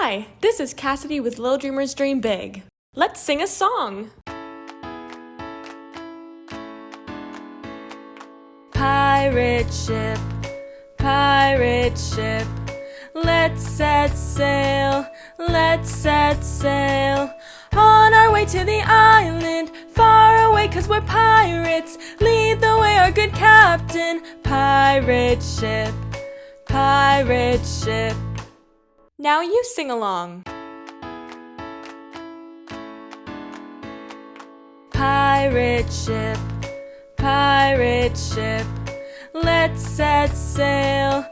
Hi, this is Cassidy with Little Dreamers Dream Big. Let's sing a song. Pirate ship, let's set sail, on our way to the island, far away 'cause we're pirates. Lead the way, our good captain. Pirate ship, Now you sing along. Pirate ship, let's set sail,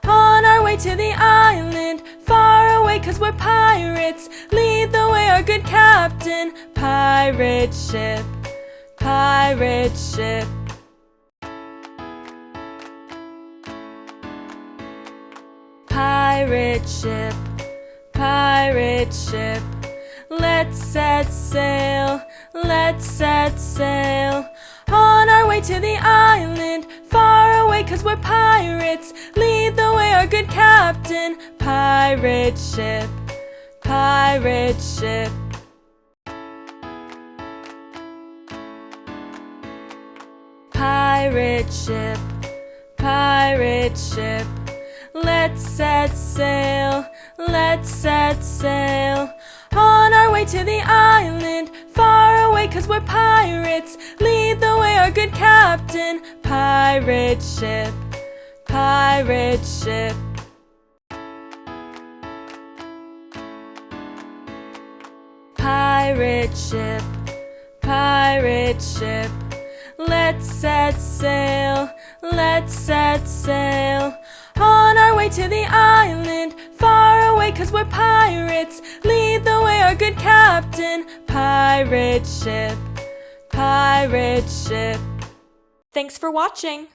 on our way to the island, far away 'cause we're pirates. Lead the way, our good captain. Pirate ship, Pirate ship, let's set sail, on our way to the island, far away 'cause we're pirates. Lead the way, our good captain. Pirate ship, Pirate ship, let's set sail, on our way to the island, far away 'cause we're pirates. Lead the way, our good captain. Pirate ship, Pirate ship, let's set sail, on our way to the island, far away 'cause we're pirates. Lead the way, our good captain. Pirate ship, Thanks for watching.